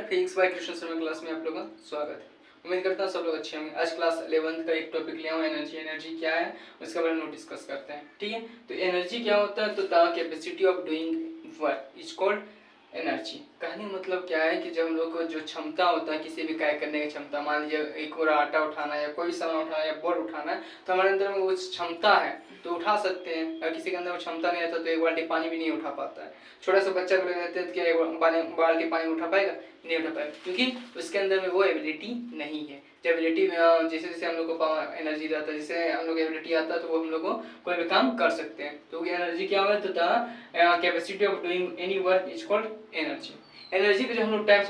Physics bye Krishna Sharma class में आप लोगों का स्वागत है। उम्मीद करता हूँ सब लोग अच्छे होंगे। आज क्लास 11th का एक टॉपिक लिया हूँ एनर्जी। एनर्जी क्या है उसके बारे में डिस्कस करते हैं, ठीक है। तो एनर्जी क्या होता है, तो the capacity of doing work is called energy. कहने मतलब क्या है कि जब हम लोग को जो क्षमता होता है किसी भी कार्य करने की क्षमता, मान लीजिए एक पूरा आटा उठाना या कोई सामान उठाना या बोर्ड उठाना है, तो हमारे अंदर में वो क्षमता है तो उठा सकते हैं। अगर किसी के अंदर वो क्षमता नहीं रहता तो एक बाल्टी पानी भी नहीं उठा पाता है। छोटा सा बच्चा को ले जाते हैं, क्या एक बाल्टी पानी उठा पाएगा? नहीं उठा पाएगा, क्योंकि उसके अंदर में वो एबिलिटी नहीं है। जब एबिलिटी जैसे जैसे हम लोग को पावर एनर्जी रहता है, जैसे हम लोग एबिलिटी आता है तो वो हम लोग को कोई भी काम कर सकते हैं। तो एनर्जी क्या होगा, तो the capacity of doing any work is called energy. Energy के जो हम लोग टाइप्स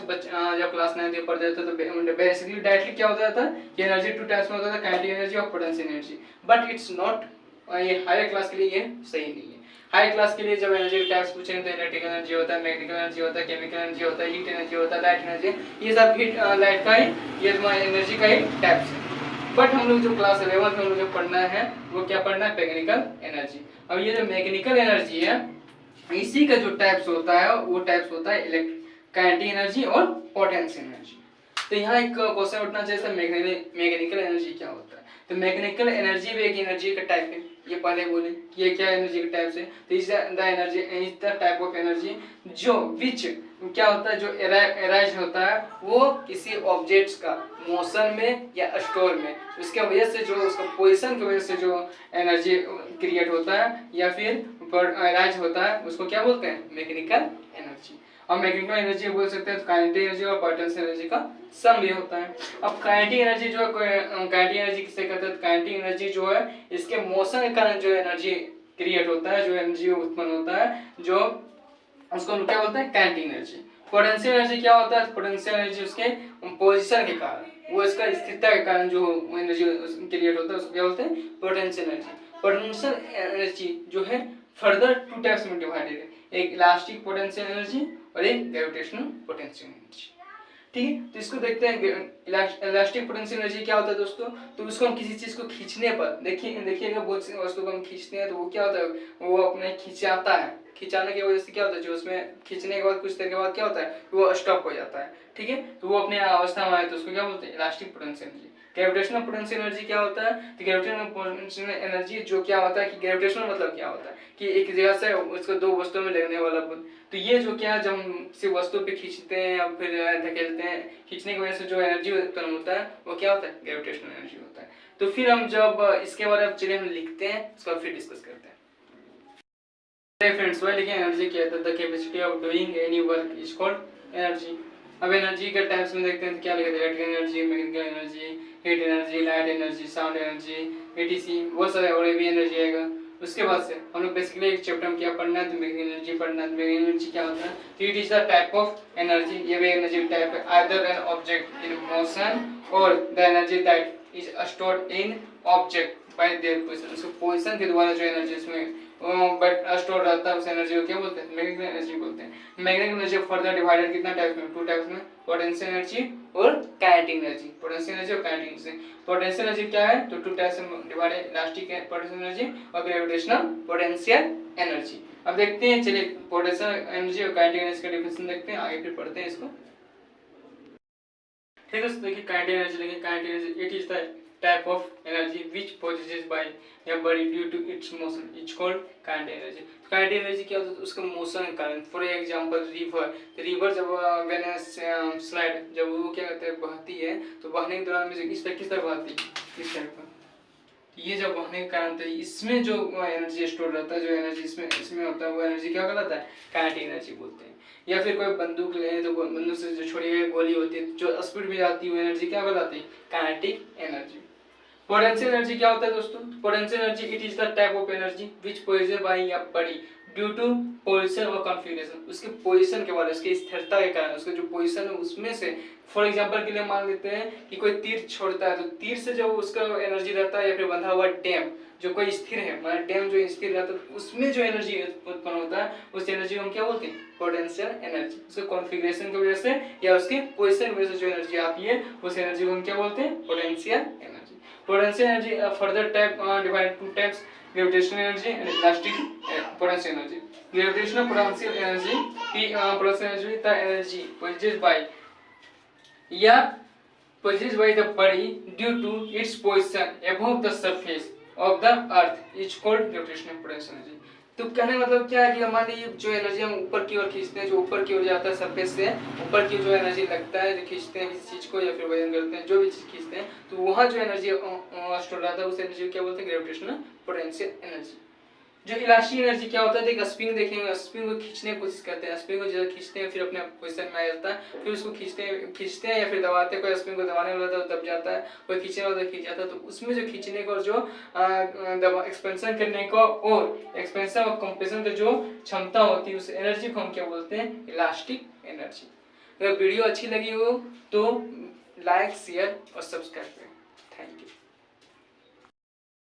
जब क्लास 9 में पढ़ते थे तो बेसिकली डायरेक्टली क्या होता था कि एनर्जी टू टाइप्स में होता था, काइनेटिक एनर्जी और potential energy. But it's not, ये हायर क्लास के लिए ये सही नहीं है। हाई क्लास के लिए जब एनर्जी के टाइप्स पूछेंगे तो इलेक्ट्रिकल एनर्जी होता है, मैग्नेटिक एनर्जी होता है, केमिकल एनर्जी होता है, हीट एनर्जी होता है, लाइट एनर्जी, ये सब हीट लाइट का ही, ये एनर्जी का ही टाइप्स है। बट हम लोग जो क्लास 11 में हम लोग जो पढ़ना है वो क्या पढ़ना है, मैकेनिकल एनर्जी। अब ये जो मैकेनिकल एनर्जी है इसी का जो टाइप्स होता है वो टाइप्स होता है काइनेटिक एनर्जी और पोटेंशियल एनर्जी। तो यहाँ एक क्वेश्चन उठना चाहिए, मैकेनिकल एनर्जी क्या होता है। तो मैकेनिकल एनर्जी भी एक एनर्जी का टाइप है, ये पहले बोले कि ये क्या एनर्जी का टाइप है। तो is the energy is the type of energy जो विच क्या होता है, जो एराइज होता है वो किसी ऑब्जेक्ट्स का मोशन में या स्टोर में, उसके वजह से जो उसका पोजीशन की वजह से जो एनर्जी क्रिएट होता है या फिर एराइज होता है उसको क्या बोलते हैं, मैकेनिकल एनर्जी। और मैकेनिकल एनर्जी बोल सकते हैं, काइनेटिक एनर्जी और पोटेंशियल एनर्जी का सम भी होता है। अब काइनेटिक एनर्जी जो है, काइनेटिक एनर्जी किसे कहते हैं, काइनेटिक एनर्जी जो है इसके मोशन के कारण जो एनर्जी क्रिएट होता है, जो एनर्जी उत्पन्न होता है, जो उसको हम क्या बोलते हैं, काइनेटिक एनर्जी। पोटेंशियल एनर्जी क्या होता है, पोटेंशियल एनर्जी उसके पोजीशन के कारण, वो इसका स्थिरता के कारण जो एनर्जी क्रिएट होता है उसको क्या बोलते हैं, पोटेंशियल एनर्जी। पोटेंशियल एनर्जी जो है फर्दर टू टाइप्स में डिवाइडेड है, एक इलास्टिक पोटेंशियल एनर्जी और एक ग्रेविटेशनल पोटेंशियल एनर्जी, ठीक है। तो इसको देखते हैं, इलास्टिक पोटेंशियल एनर्जी क्या होता है दोस्तों। तो उसको हम किसी चीज को खींचने पर देखिएगा बहुत सी वस्तु को हम खींचते हैं तो वो क्या होता है, वो अपने खिंचाता है, खिंचाने की वजह से क्या होता है, जो उसमें खींचने के बाद कुछ देर के बाद क्या होता है, वो स्टॉप हो जाता है, ठीक है। तो वो अपने अवस्था में आए तो उसको क्या बोलते हैं, elastic potential energy. Gravitational potential energy क्या होता है, तो ग्रेविटेशनल पोटेंशियल एनर्जी जो क्या होता है कि ग्रेविटेशनल मतलब क्या होता है कि एक जगह से उसको दो वस्तुओं में लगने वाला बल। तो ये जो क्या जब हम किसी वस्तु पे खींचते हैं या फिर धकेलते हैं, खींचने की वजह से जो एनर्जी उत्पन्न होता है वो क्या होता है, ग्रेविटेशनल एनर्जी होता है। तो फिर हम जब इसके बारे में चलिए हम लिखते हैं, उसका फिर डिस्कस करते हैं। फ्रेंड्स, वही लिखे एनर्जी क्या है, the capacity of doing any work is called energy. अब एनर्जी के टाइप्स में देखते हैं तो क्या लिखा है, electrical energy, mechanical energy, heat energy, light energy, sound energy, etc, बहुत सारे और भी एनर्जी आएगा। उसके बाद से हम लोग बेसिकली एक चैप्टर में क्या पढ़ना है, तो मैकेनिकल एनर्जी पढ़ना है। मैकेनिकल एनर्जी क्या होता है, तो it is the type of energy, ये भी एनर्जी टाइप है, either an object in motion और the energy that is stored in object by their position. उसके पोजीशन के द्वारा जो एनर्जी इसमें बट स्टोर रहता है उस एनर्जी को क्या बोलते हैं, मैग्नेटिक एनर्जी बोलते हैं। मैग्नेटिक एनर्जी फर्दर डिवाइडेड कितना टाइप्स में, टू टाइप्स में, पोटेंशियल एनर्जी और काइनेटिक एनर्जी। पोटेंशियल एनर्जी और काइनेटिक एनर्जी। पोटेंशियल एनर्जी क्या है, तो टू टाइप्स में डिवाइडेड, इलास्टिक पोटेंशियल एनर्जी और ग्रेविटेशनल पोटेंशियल एनर्जी। अब देखते हैं, चलिए पोटेंशियल एनर्जी और काइनेटिक एनर्जी का डिफरेंस देखते हैं, आगे फिर पढ़ते हैं इसको, ठीक है। देखिए काइनेटिक एनर्जी लेंगे, kinetic energy it is the type of energy which possesses by a body due to its motion, it's called kinetic energy। kinetic energy क्या होता है, उसका मोशन के कारण। फॉर एग्जांपल रिवर जब व्हेन स्लाइड, जब वो क्या कहते हैं बहती है, तो बहने के दौरान में इस तरह किस तरह बहती है, इस टाइप का, ये जब बहने के कारण, तो इसमें जो एनर्जी स्टोर रहता है, जो एनर्जी इसमें होता है, वो एनर्जी क्या कहलाता है, काइनेटिक एनर्जी बोलते हैं। या फिर कोई बंदूक ले तो बंदूक से जो छोड़ी गई गोली होती है, जो स्पीड में जाती है, वो एनर्जी क्या कहलाती है, काइनेटिक एनर्जी। पोटेंशियल एनर्जी क्या होता है दोस्तों, potential energy it is the type of energy which possess by a body due to position और कॉन्फिगरेशन। उसके पोजीशन के बारे में, उसकी स्थिरता के कारण, उसका जो पोजीशन है उसमें से, फॉर एग्जांपल के लिए मान लेते हैं कि कोई तीर छोड़ता है, तो तीर से जो उसका एनर्जी रहता है, या फिर बंधा हुआ डैम जो कोई स्थिर है, माने डैम जो स्थिर रहता है, उसमें जो एनर्जी उत्पन्न होता है उस एनर्जी को हम क्या बोलते हैं, पोटेंशियल एनर्जी। उसके कॉन्फिगरेशन की वजह से या उसके पोजीशन की वजह से जो एनर्जी आती है उस एनर्जी को हम क्या बोलते हैं, potential energy. Potential energy further type divided two types, gravitational energy and elastic potential energy। Gravitational potential energy, potential energy the energy possessed by या possessed by the body due to its position above the surface of the earth is called gravitational potential energy। तो कहने का मतलब क्या है कि हमारी जो एनर्जी हम ऊपर की ओर खींचते हैं, जो ऊपर की ओर जाता है सरफेस से ऊपर की जो एनर्जी लगता है, जो खींचते हैं किसी चीज को या फिर वजन करते हैं, जो भी चीज खींचते हैं, तो वहाँ जो एनर्जी स्टोर रहता है उस एनर्जी को क्या बोलते हैं? Gravitational potential energy. जो इलास्टिक एनर्जी क्या होता है? एक स्प्रिंग देखेंगे, स्प्रिंग को खींचने की कोशिश करते हैं, स्प्रिंग को जब खींचते हैं फिर अपने पोजीशन में आ जाता है, फिर उसको खींचते हैं या फिर दबाते हैं, कोई स्प्रिंग को दबाने वाला होता है दब जाता है, कोई खींचने वाला खींच जाता है। तो उसमें जो खींचने का और जो एक्सपेंशन करने का और एक्सपेंशन और कंप्रेशन का जो क्षमता होती है उस एनर्जी को हम क्या बोलते हैं? Elastic energy. अगर वीडियो अच्छी लगी हो तो लाइक, शेयर और सब्सक्राइब करें।